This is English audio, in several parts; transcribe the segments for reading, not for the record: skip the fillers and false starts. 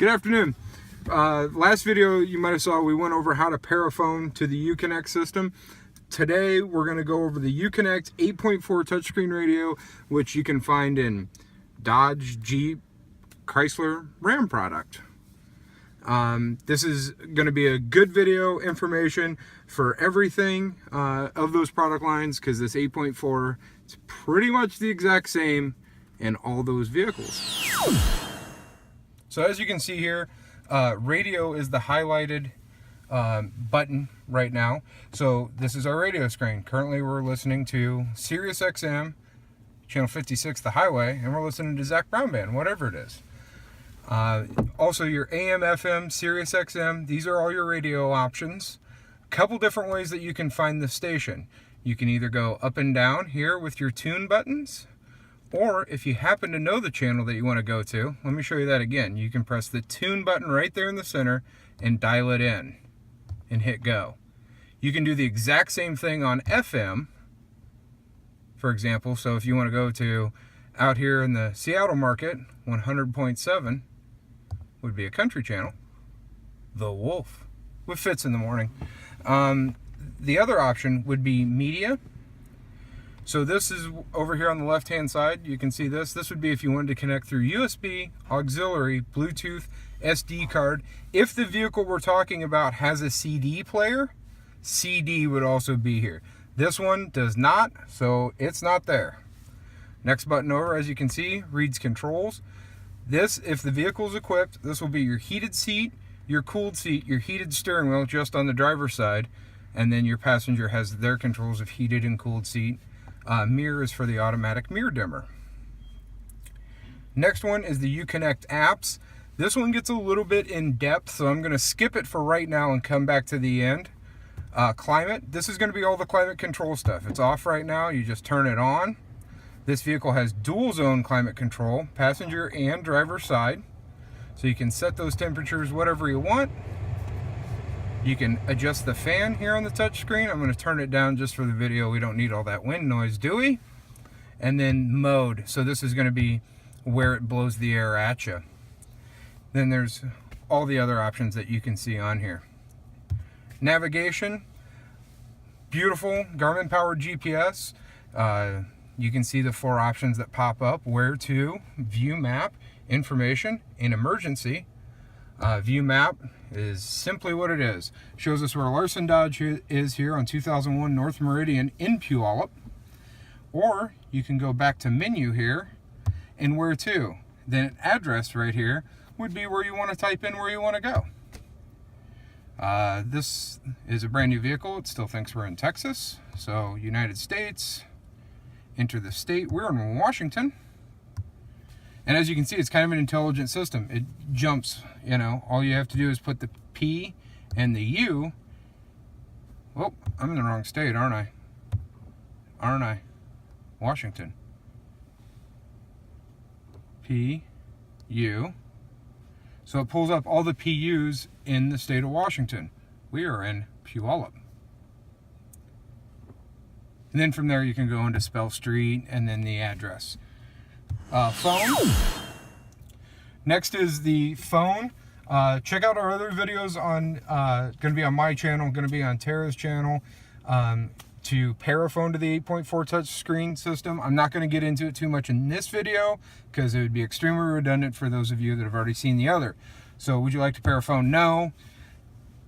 Good afternoon. Last video you might have saw we went over how to pair a phone to the Uconnect system. Today we're going to go over the Uconnect 8.4 touchscreen radio, which you can find in Dodge, Jeep, Chrysler, Ram product. This is going to be a good video information for everything of those product lines, because this 8.4 is pretty much the exact same in all those vehicles. So as you can see here, radio is the highlighted button right now. So this is our radio screen. Currently we're listening to Sirius XM, channel 56, the highway, and we're listening to Zach Brown Band, whatever it is. Also your AM, FM, Sirius XM, these are all your radio options. A couple different ways that you can find the station. You can either go up and down here with your tune buttons, or if you happen to know the channel that you want to go to, let me show you that again. You can press the tune button right there in the center and dial it in and hit go. You can do the exact same thing on FM, for example. So if you want to go to out here in the Seattle market, 100.7 would be a country channel, The Wolf, with Fitz in the morning. The other option would be media. So this is over here on the left hand side. You can see this. This would be if you wanted to connect through USB, auxiliary, Bluetooth, SD card. If the vehicle we're talking about has a CD player, CD would also be here. This one does not, so it's not there. Next button over, as you can see, reads controls. This, if the vehicle is equipped, this will be your heated seat, your cooled seat, your heated steering wheel just on the driver's side, and then your passenger has their controls of heated and cooled seat. Mirror is for the automatic mirror dimmer. Next one is the Uconnect apps. This one gets a little bit in depth, so I'm going to skip it for right now and come back to the end. Climate, this is going to be all the climate control stuff. It's off right now, you just turn it on. This vehicle has dual zone climate control, passenger and driver side. So you can set those temperatures whatever you want. You can adjust the fan here on the touch screen. I'm going to turn it down just for the video. We don't need all that wind noise, do we? And then mode. So this is going to be where it blows the air at you. Then there's all the other options that you can see on here. Navigation, beautiful Garmin powered GPS. You can see the 4 options that pop up: where to, view map, information, and emergency. View map is simply what it is. Shows us where Larson Dodge is here on 2001 North Meridian in Puyallup. Or you can go back to menu here and where to. Then address right here would be where you want to type in where you want to go. This is a brand new vehicle. It still thinks we're in Texas. So United States, enter the state. We're in Washington. And as you can see, it's kind of an intelligent system. It jumps, you know, all you have to do is put the P and the U. Oh, I'm in the wrong state, aren't I? Aren't I? Washington. P, U. So it pulls up all the PUs in the state of Washington. We are in Puyallup. And then from there you can go into spell street and then the address. Phone. Next is the phone. Check out our other videos on, going to be on my channel, going to be on Tara's channel, to pair a phone to the 8.4 touchscreen system. I'm not going to get into it too much in this video because it would be extremely redundant for those of you that have already seen the other. So would you like to pair a phone? No.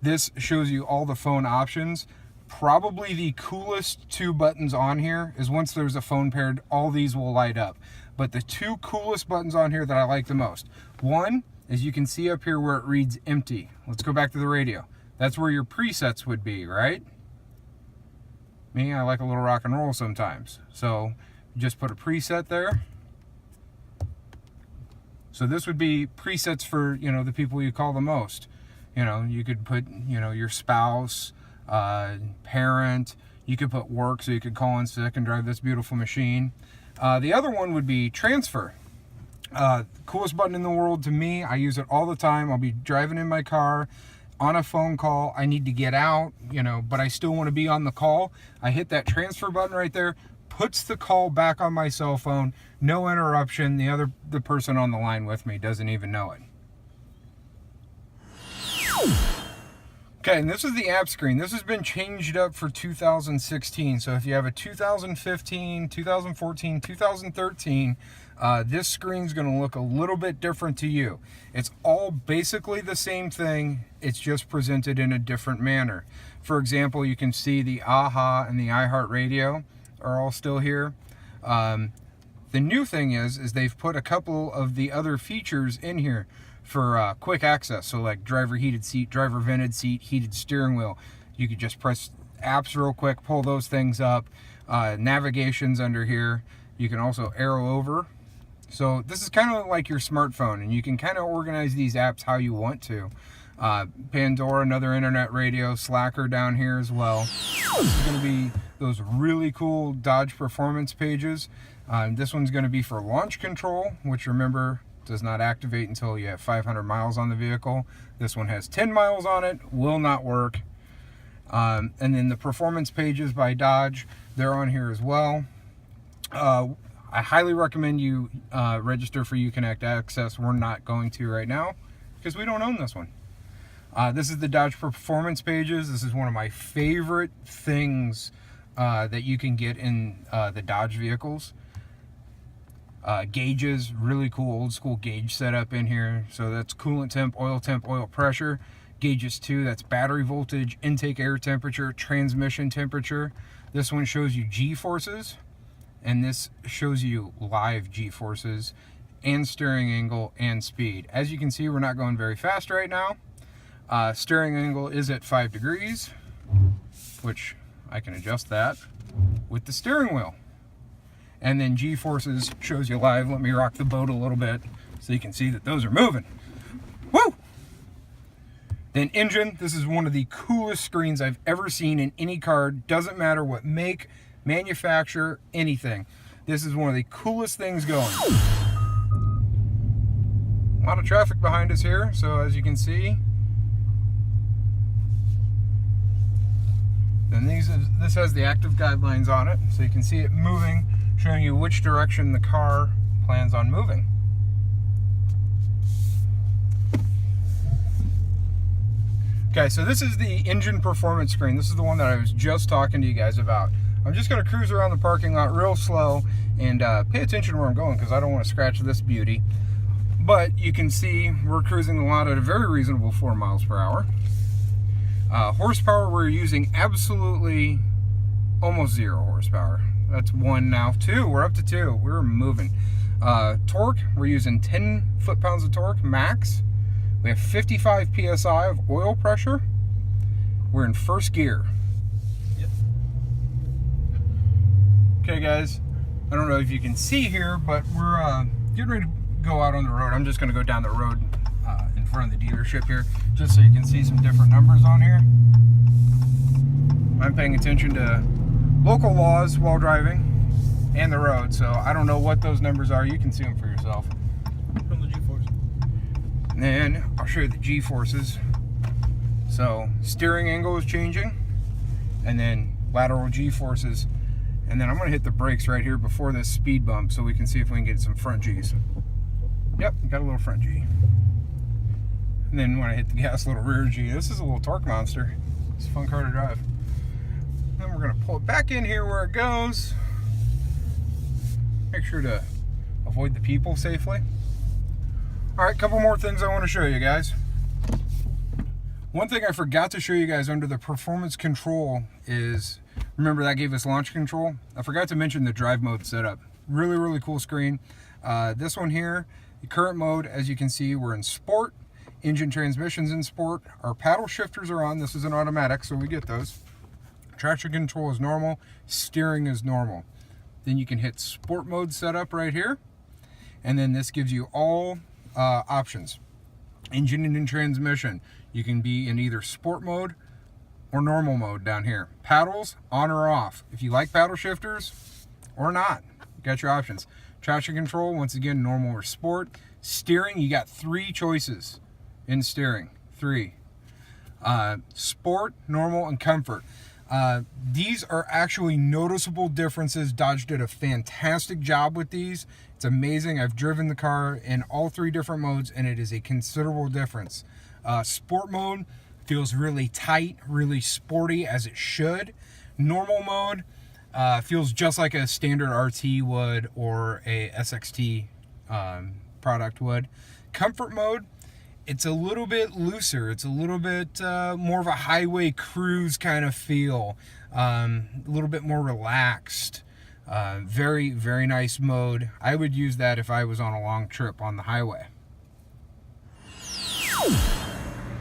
This shows you all the phone options. Probably the coolest 2 buttons on here is once there's a phone paired, all these will light up. But the 2 coolest buttons on here that I like the most. One, as you can see up here where it reads empty. Let's go back to the radio. That's where your presets would be, right? Me, I like a little rock and roll sometimes. So just put a preset there. So this would be presets for, you know, the people you call the most. You know, you could put, you know, your spouse, parent. You could put work, so you could call in sick and drive this beautiful machine. The other one would be transfer. Coolest button in the world to me. I use it all the time. I'll be driving in my car on a phone call. I need to get out, you know, but I still want to be on the call. I hit that transfer button right there, puts the call back on my cell phone. No interruption. The person on the line with me doesn't even know it. Okay, and this is the app screen. This has been changed up for 2016. So if you have a 2015, 2014, 2013, this screen's going to look a little bit different to you. It's all basically the same thing. It's just presented in a different manner. For example, you can see the AHA and the iHeartRadio are all still here. The new thing is they've put a couple of the other features in here for quick access. So like driver heated seat, driver vented seat, heated steering wheel. You could just press apps real quick, pull those things up. Navigation's under here. You can also arrow over. So this is kind of like your smartphone, and you can kind of organize these apps how you want to. Pandora, another internet radio, Slacker down here as well. This is going to be those really cool Dodge performance pages. This one's going to be for launch control, which remember does not activate until you have 500 miles on the vehicle. This one has 10 miles on it, will not work. And then the performance pages by Dodge, they're on here as well. I highly recommend you register for Uconnect Access. We're not going to right now because we don't own this one. This is the Dodge performance pages. This is one of my favorite things that you can get in the Dodge vehicles. Gauges, really cool old school gauge setup in here. So that's coolant temp, oil pressure. Gauges too, that's battery voltage, intake air temperature, transmission temperature. This one shows you G-forces, and this shows you live G-forces and steering angle and speed. As you can see, we're not going very fast right now. Steering angle is at 5 degrees, which I can adjust that with the steering wheel. And then G-forces shows you live. Let me rock the boat a little bit so you can see that those are moving. Woo! Then engine, this is one of the coolest screens I've ever seen in any car. Doesn't matter what make, manufacturer, anything. This is one of the coolest things going. A lot of traffic behind us here, so as you can see. Then this has the active guidelines on it, so you can see it moving, showing you which direction the car plans on moving. Okay, so this is the engine performance screen. This is the one that I was just talking to you guys about. I'm just going to cruise around the parking lot real slow and pay attention where I'm going because I don't want to scratch this beauty. But you can see we're cruising the lot at a very reasonable 4 miles per hour. Horsepower, we're using absolutely almost 0 horsepower. That's 1 now. 2, we're up to 2. We're moving. Torque, we're using 10 foot-pounds of torque max. We have 55 PSI of oil pressure. We're in first gear. Yep. Okay, guys. I don't know if you can see here, but we're getting ready to go out on the road. I'm just going to go down the road in front of the dealership here, just so you can see some different numbers on here. I'm paying attention to local laws while driving and the road, so I don't know what those numbers are. You can see them for yourself. From the G-force. And then I'll show you the G-forces. So steering angle is changing, and then lateral G-forces, and then I'm going to hit the brakes right here before this speed bump so we can see if we can get some front G's. Yep, got a little front G. And then when I hit the gas, a little rear G. This is a little torque monster. It's a fun car to drive. Then we're going to pull it back in here where it goes. Make sure to avoid the people safely. All right, a couple more things I want to show you guys. One thing I forgot to show you guys under the performance control is, remember that gave us launch control? I forgot to mention the drive mode setup. Really, really cool screen. This one here, the current mode, as you can see, we're in sport. Engine transmission's in sport. Our paddle shifters are on. This is an automatic, so we get those. Traction control is normal. Steering is normal. Then you can hit sport mode setup right here. And then this gives you all options. Engine and transmission. You can be in either sport mode or normal mode down here. Paddles, on or off. If you like paddle shifters or not, you got your options. Traction control, once again, normal or sport. Steering, you got 3 choices in steering. 3. Sport, normal, and comfort. These are actually noticeable differences. Dodge did a fantastic job with these. It's amazing. I've driven the car in all 3 different modes, and it is a considerable difference. Sport mode feels really tight, really sporty, as it should. Normal mode feels just like a standard RT would or a SXT product would. Comfort mode, it's a little bit looser. It's a little bit more of a highway cruise kind of feel. A little bit more relaxed. Very, very nice mode. I would use that if I was on a long trip on the highway.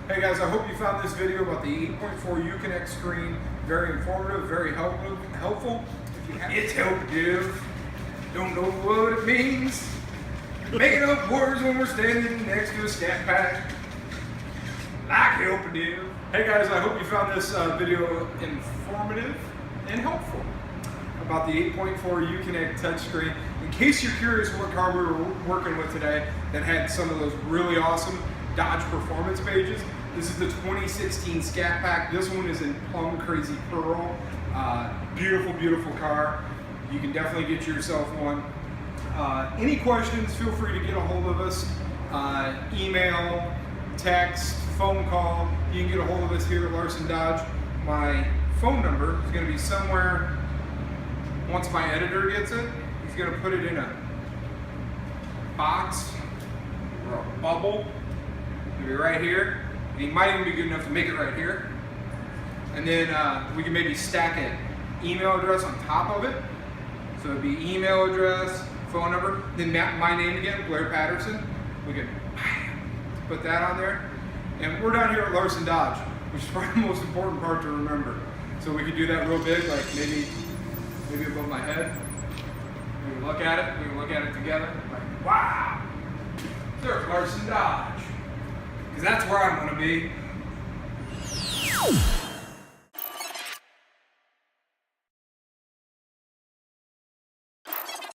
Hey guys, I hope you found this video about the 8.4 Uconnect screen very informative, very helpful. If you have it's helpful, don't know what it means. Making up words when we're standing next to a scat pack. Like helpful. Hey guys, I hope you found this video informative and helpful about the 8.4 Uconnect touchscreen. In case you're curious what car we were working with today that had some of those really awesome Dodge performance pages, this is the 2016 Scat Pack. This one is in Plum Crazy Pearl. Beautiful, beautiful car. You can definitely get yourself one. Any questions, feel free to get a hold of us. Email, text, phone call. You can get a hold of us here at Larson Dodge. My phone number is going to be somewhere, once my editor gets it, he's going to put it in a box or a bubble. It'll be right here. And he might even be good enough to make it right here. And then we can maybe stack an email address on top of it. So it'd be email address, phone number, then my name again, Blair Patterson. We can put that on there. And we're down here at Larson Dodge, which is probably the most important part to remember. So we could do that real big, like maybe above my head. We can look at it, we can look at it together. Like, wow, there's Larson Dodge. Because that's where I'm going to be.